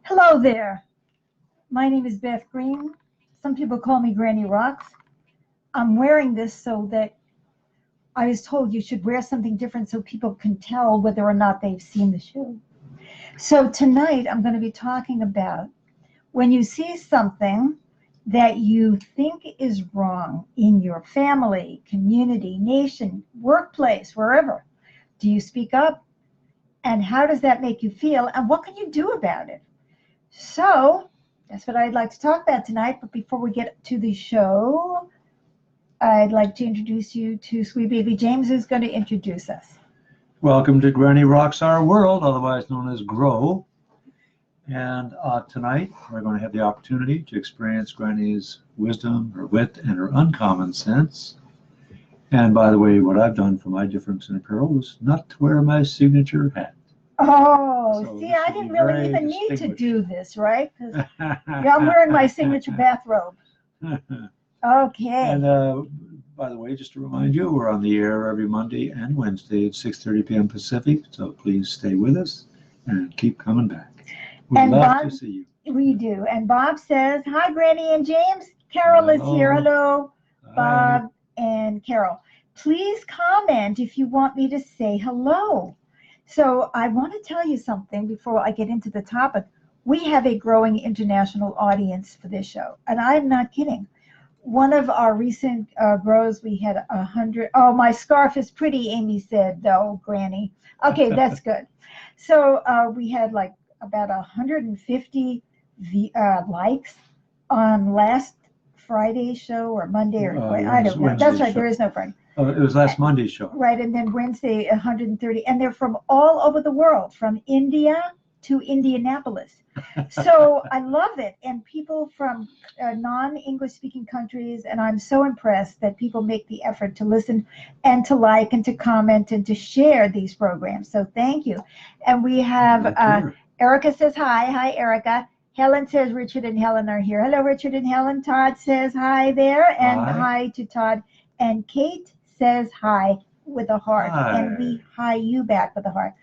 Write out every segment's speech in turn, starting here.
Hello there. My name is Beth Green. Some people call me Granny Rocks. I'm wearing this so that I was told you should wear something different so people can tell whether or not they've seen the show. So tonight I'm going to be talking about when you see something that you think is wrong in your family, community, nation, workplace, wherever. Do you speak up? And how does that make you feel? And what can you do about it? So that's what I'd like to talk about tonight. But before we get to the show, I'd like to introduce you to sweet baby James, who's going to introduce us. Welcome to Granny Rocks Our World, otherwise known as GROW. And tonight we're going to have the opportunity to experience Granny's wisdom, her wit, and her uncommon sense. And by the way, what I've done for my difference in apparel is not to wear my signature hat. Oh, So see, this I will didn't be really very even need to distinguished. do this, right? Because I'm wearing my signature bathrobe. Okay. And by the way, just to remind you, we're on the air every Monday and Wednesday at 6:30 p.m. Pacific. So please stay with us and keep coming back. We'd And love Bob, to see you. we do. And Bob says, hi, Granny and James. Carol is here. Hello, Hi. Bob and Carol. Please comment if you want me to say hello. So I want to tell you something before I get into the topic. We have a growing international audience for this show, and I'm not kidding. One of our recent grows, we had 100. Oh, my scarf is pretty, Amy said, though, Granny. Okay, that's good. So we had like about 150 likes on last Friday's show or Monday or I don't know. That's right, there is no Friday. Oh, it was last Monday's show. Right, and then Wednesday, 130. And they're from all over the world, from India to Indianapolis. So I love it. And people from non-English speaking countries, and I'm so impressed that people make the effort to listen and to like and to comment and to share these programs. So thank you. And we have Erica says hi. Hi, Erica. Helen says Richard and Helen are here. Hello, Richard and Helen. Todd says hi there. And hi to Todd. And Kate says hi with a heart. Hi. And we hi you back with a heart.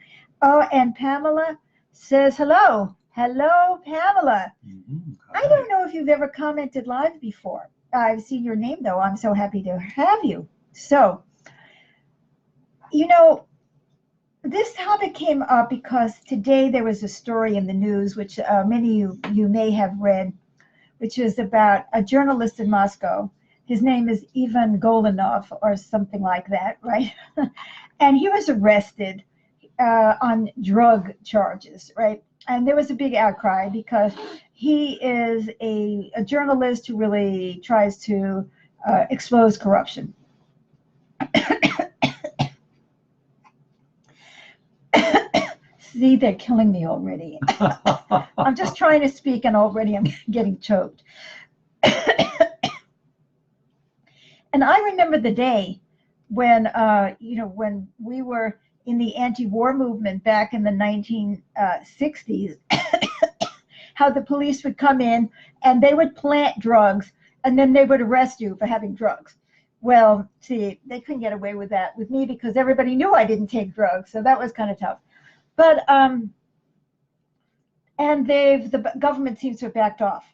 Oh, and Pamela says hello. Hello, Pamela. I don't know if you've ever commented live before. I've seen your name, though. I'm so happy to have you. So, you know, this topic came up because today there was a story in the news, which many of you may have read, which is about a journalist in Moscow. His name is Ivan Golinov or something like that, right? And he was arrested on drug charges, right? And there was a big outcry because he is a journalist who really tries to expose corruption. See, they're killing me already. I'm just trying to speak and already I'm getting choked. And I remember the day when, when we were in the anti-war movement back in the 1960s, how the police would come in and they would plant drugs and then they would arrest you for having drugs. Well, see, they couldn't get away with that with me because everybody knew I didn't take drugs, so that was kind of tough. But and the government seems to have backed off.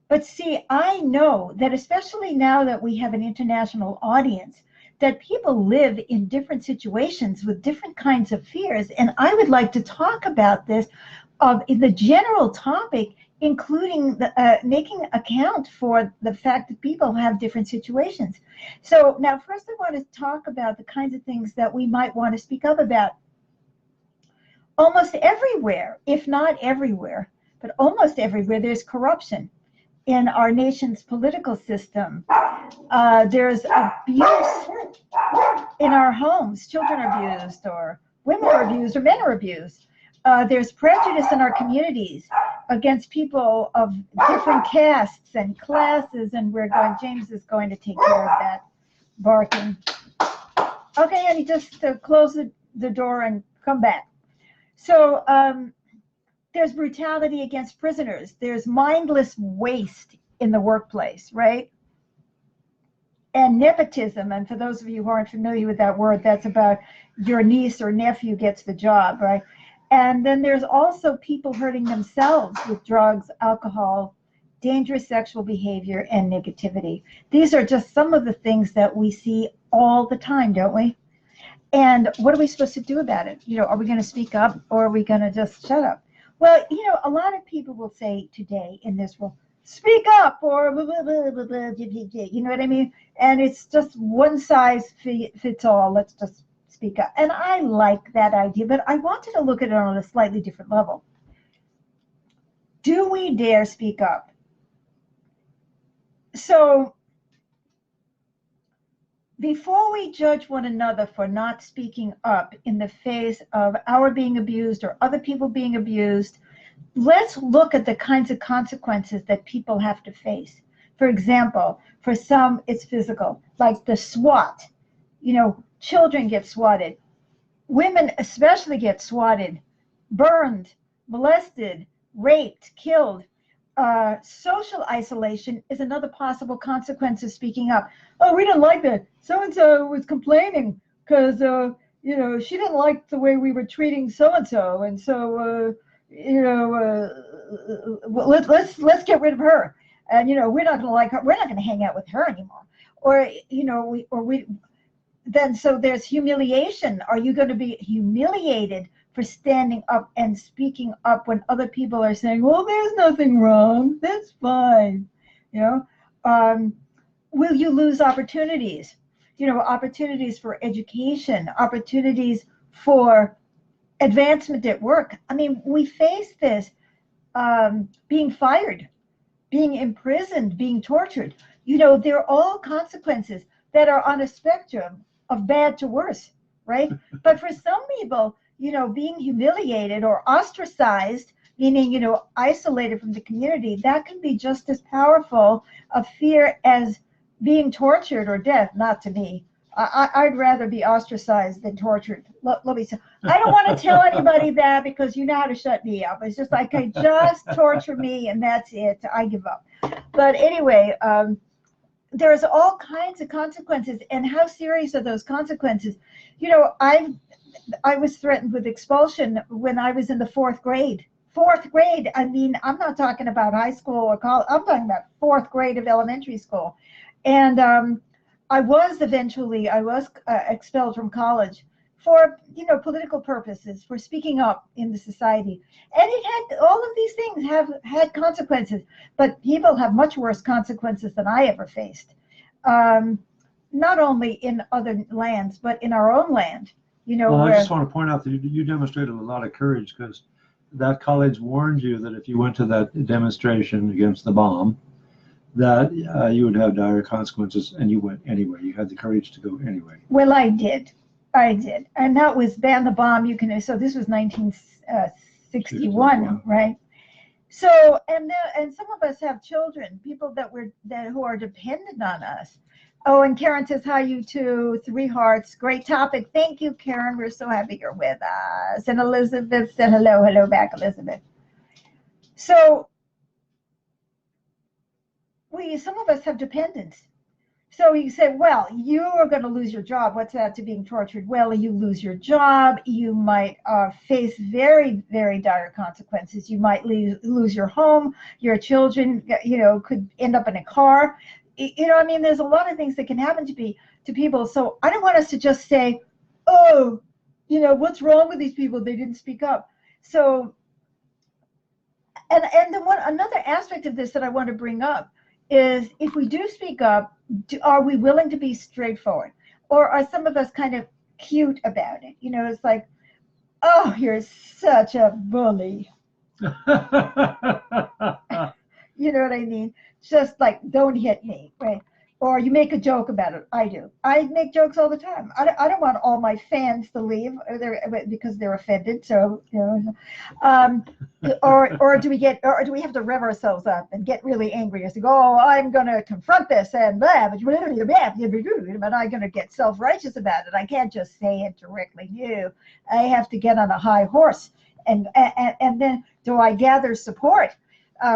But see, I know that especially now that we have an international audience, that people live in different situations with different kinds of fears. And I would like to talk about this in the general topic, including making account for the fact that people have different situations. So now first I want to talk about the kinds of things that we might want to speak up about. Almost everywhere, if not everywhere, but almost everywhere, there's corruption in our nation's political system. There's abuse in our homes. Children are abused, or women are abused, or men are abused. There's prejudice in our communities against people of different castes and classes, and James is going to take care of that barking. Okay, and just close the door and come back. So there's brutality against prisoners. There's mindless waste in the workplace, right? And nepotism, and for those of you who aren't familiar with that word, that's about your niece or nephew gets the job, right? And then there's also people hurting themselves with drugs, alcohol, dangerous sexual behavior, and negativity. These are just some of the things that we see all the time, don't we? And what are we supposed to do about it? Are we going to speak up, or are we going to just shut up? Well, a lot of people will say today in this world, speak up, or blah, blah, blah, blah, blah, you know what I mean? And it's just one size fits all. Let's just speak up. And I like that idea, but I wanted to look at it on a slightly different level. Do we dare speak up? So before we judge one another for not speaking up in the face of our being abused or other people being abused, let's look at the kinds of consequences that people have to face. For example, for some, it's physical, like the SWAT. Children get swatted. Women especially get swatted, burned, molested, raped, killed. Social isolation is another possible consequence of speaking up. Oh, we didn't like that. So-and-so was complaining because, she didn't like the way we were treating so-and-so. And so, let's get rid of her. And, we're not going to like her. We're not going to hang out with her anymore. Or, then so there's humiliation. Are you going to be humiliated for standing up and speaking up when other people are saying, well, there's nothing wrong, that's fine? Will you lose opportunities? Opportunities for education, opportunities for advancement at work. I mean, we face this, being fired, being imprisoned, being tortured. They're all consequences that are on a spectrum of bad to worse, right? But for some people, being humiliated or ostracized, meaning, isolated from the community, that can be just as powerful a fear as being tortured or death. Not to me. I'd rather be ostracized than tortured. Let me say, I don't want to tell anybody that, because you know how to shut me up. It's just like, okay, just torture me and that's it. I give up. But anyway, there's all kinds of consequences. And how serious are those consequences? I was threatened with expulsion when I was in the fourth grade. Fourth grade. I mean, I'm not talking about high school or college. I'm talking about fourth grade of elementary school. And I was expelled from college for, political purposes, for speaking up in the society. And all of these things have had consequences, but people have much worse consequences than I ever faced. Not only in other lands, but in our own land. Well, I just want to point out that you demonstrated a lot of courage, because that college warned you that if you went to that demonstration against the bomb, that you would have dire consequences, and you went anyway. You had the courage to go anyway. Well, I did. And that was ban the bomb. So this was 1961, right? So, and some of us have children, people who are dependent on us. Oh, and Karen says, hi, you too. 3 hearts. Great topic. Thank you, Karen. We're so happy you're with us. And Elizabeth said, hello back, Elizabeth. So some of us have dependents. So you say, well, you are going to lose your job. What's that to being tortured? Well, you lose your job. You might face very, very dire consequences. You might lose your home. Your children, could end up in a car. I mean, there's a lot of things that can happen to people. So I don't want us to just say, oh, what's wrong with these people? They didn't speak up. So, and another aspect of this that I want to bring up is, if we do speak up, are we willing to be straightforward? Or are some of us kind of cute about it? It's like, oh, you're such a bully. You know what I mean? Just like, don't hit me, right? Or you make a joke about it. I do. I make jokes all the time. I don't want all my fans to leave because they're offended. So, or do we have to rev ourselves up and get really angry and say, oh, I'm going to confront this and blah, but I'm going to get self-righteous about it. I can't just say it directly. No, I have to get on a high horse. And then do I gather support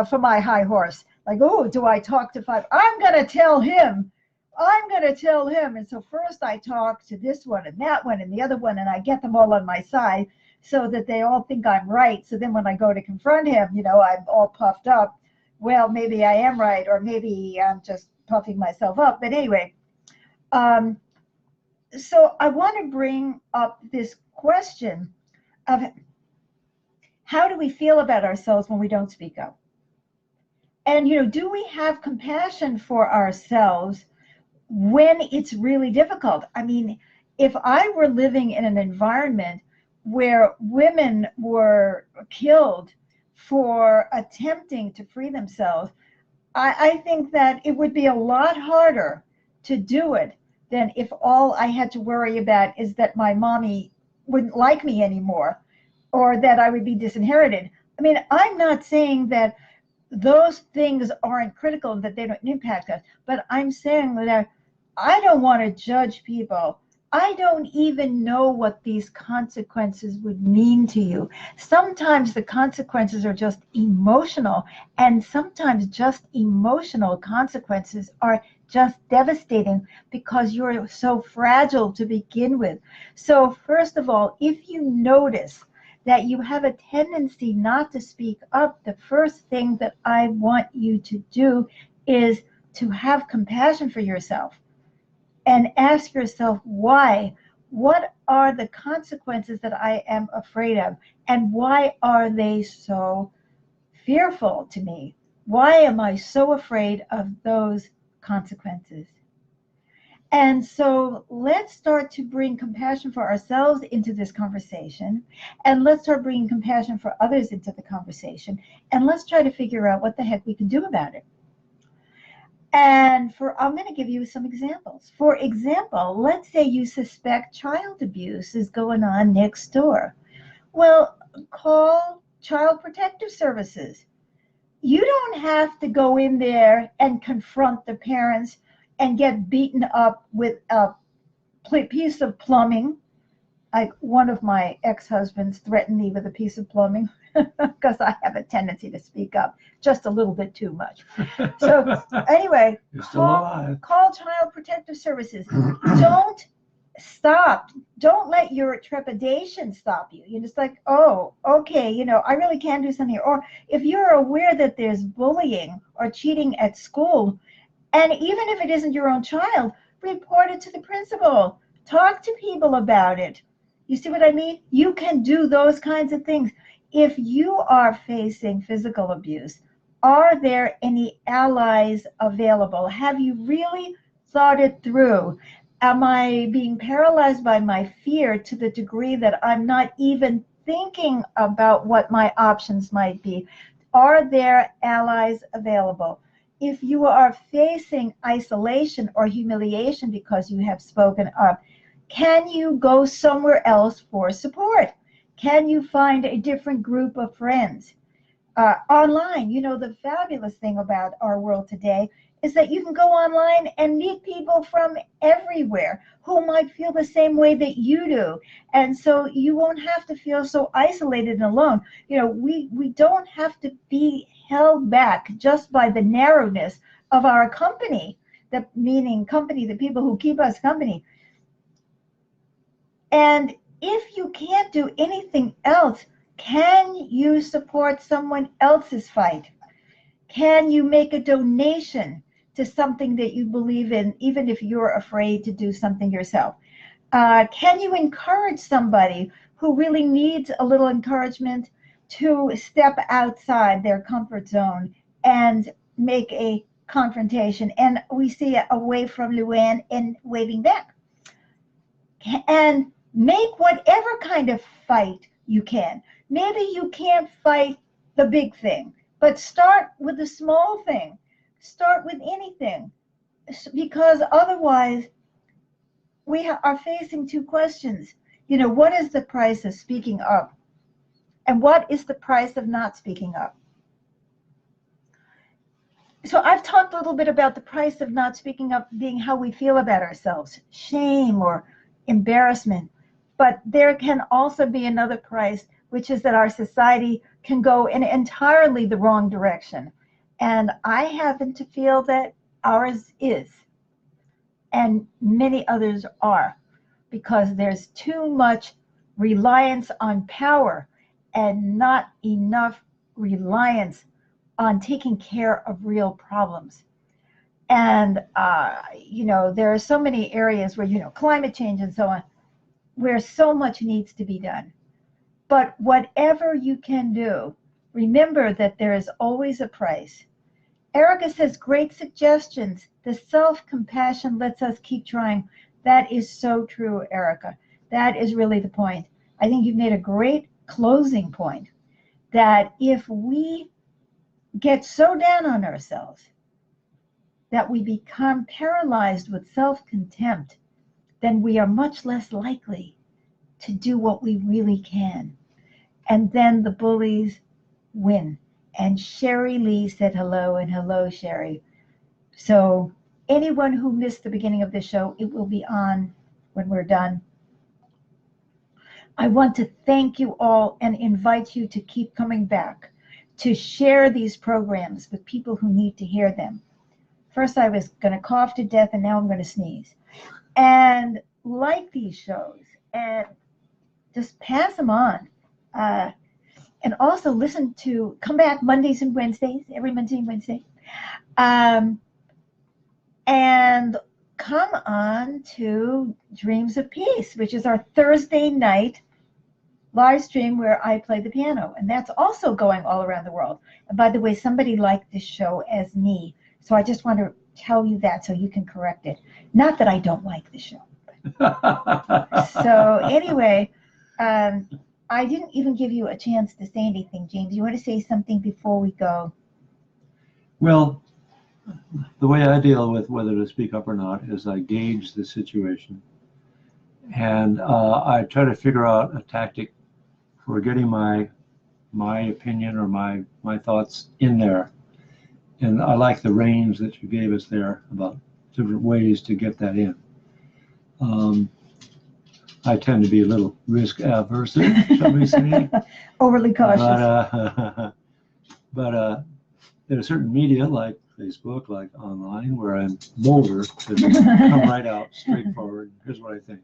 for my high horse? Like, oh, do I talk to 5? I'm going to tell him. And so first I talk to this one and that one and the other one, and I get them all on my side. so that they all think I'm right. So then when I go to confront him, I'm all puffed up. Well, maybe I am right, or maybe I'm just puffing myself up. But anyway, so I want to bring up this question of how do we feel about ourselves when we don't speak up? And, do we have compassion for ourselves when it's really difficult? I mean, if I were living in an environment where women were killed for attempting to free themselves, I think that it would be a lot harder to do it than if all I had to worry about is that my mommy wouldn't like me anymore, or that I would be disinherited. I mean, I'm not saying that those things aren't critical and that they don't impact us, but I'm saying that I don't want to judge people. I don't even know what these consequences would mean to you. Sometimes the consequences are just emotional, and sometimes just emotional consequences are just devastating because you're so fragile to begin with. So first of all, if you notice that you have a tendency not to speak up, the first thing that I want you to do is to have compassion for yourself and ask yourself why. What are the consequences that I am afraid of? And why are they so fearful to me? Why am I so afraid of those consequences? And so let's start to bring compassion for ourselves into this conversation, and let's start bringing compassion for others into the conversation, and let's try to figure out what the heck we can do about it. And I'm going to give you some examples. For example, let's say you suspect child abuse is going on next door. Well, call Child Protective Services. You don't have to go in there and confront the parents and get beaten up with a piece of plumbing. Like one of my ex-husbands threatened me with a piece of plumbing because I have a tendency to speak up just a little bit too much. So anyway, call Child Protective Services. Don't stop. Don't let your trepidation stop you. You're just like, oh, okay, I really can do something here. Or if you're aware that there's bullying or cheating at school, and even if it isn't your own child, report it to the principal. Talk to people about it. You see what I mean? You can do those kinds of things. If you are facing physical abuse, are there any allies available? Have you really thought it through? Am I being paralyzed by my fear to the degree that I'm not even thinking about what my options might be? Are there allies available? If you are facing isolation or humiliation because you have spoken up, can you go somewhere else for support? Can you find a different group of friends? Online, the fabulous thing about our world today is that you can go online and meet people from everywhere who might feel the same way that you do. And so you won't have to feel so isolated and alone. We don't have to be held back just by the narrowness of our company, the people who keep us company. And if you can't do anything else, can you support someone else's fight? Can you make a donation to something that you believe in, even if you're afraid to do something yourself? Can you encourage somebody who really needs a little encouragement to step outside their comfort zone and make a confrontation? And we see away from Luann and waving back. And make whatever kind of fight you can. Maybe you can't fight the big thing, but start with the small thing. Start with anything, because otherwise we are facing two questions. What is the price of speaking up? And what is the price of not speaking up? So I've talked a little bit about the price of not speaking up being how we feel about ourselves, shame or embarrassment. But there can also be another price, which is that our society can go in entirely the wrong direction. And I happen to feel that ours is, and many others are, because there's too much reliance on power and not enough reliance on taking care of real problems. And, there are so many areas where, climate change and so on, where so much needs to be done. But whatever you can do, remember that there is always a price. Erica says, great suggestions. The self-compassion lets us keep trying. That is so true, Erica. That is really the point. I think you've made a great closing point, that if we get so down on ourselves that we become paralyzed with self-contempt, then we are much less likely to do what we really can. And then the bullies win. And Sherry Lee said hello, and hello, Sherry. So anyone who missed the beginning of the show, it will be on when we're done. I want to thank you all and invite you to keep coming back, to share these programs with people who need to hear them. First I was going to cough to death, and now I'm going to sneeze. And like these shows, and just pass them on. And also come back Mondays and Wednesdays, every Monday and Wednesday. And come on to Dreams of Peace, which is our Thursday night live stream where I play the piano. And that's also going all around the world. And by the way, somebody liked this show as me. So I just want to tell you that so you can correct it. Not that I don't like the show. So anyway, I didn't even give you a chance to say anything, James. You want to say something before we go? Well, the way I deal with whether to speak up or not is I gauge the situation, and I try to figure out a tactic for getting my opinion or my thoughts in there. And I like the range that you gave us there about different ways to get that in. I tend to be a little risk averse, shall we say. Overly cautious. But there's certain media like Facebook, like online, where I'm bolder to come right out, straightforward. Here's what I think.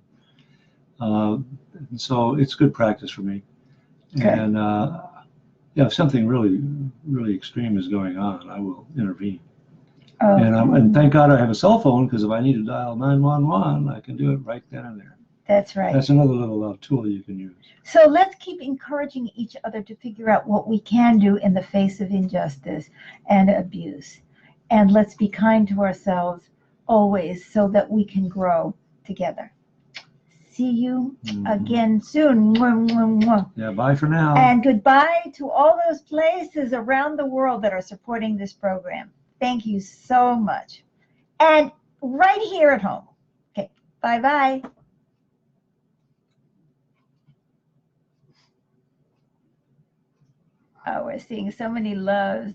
So it's good practice for me. Okay. And if something really, really extreme is going on, I will intervene. Oh. And thank God I have a cell phone, because if I need to dial 911, I can do it right then and there. That's right. That's another little tool you can use. So let's keep encouraging each other to figure out what we can do in the face of injustice and abuse. And let's be kind to ourselves always so that we can grow together. See you again soon. Yeah, bye for now. And goodbye to all those places around the world that are supporting this program. Thank you so much. And right here at home. Okay, bye-bye. Oh, we're seeing so many loves.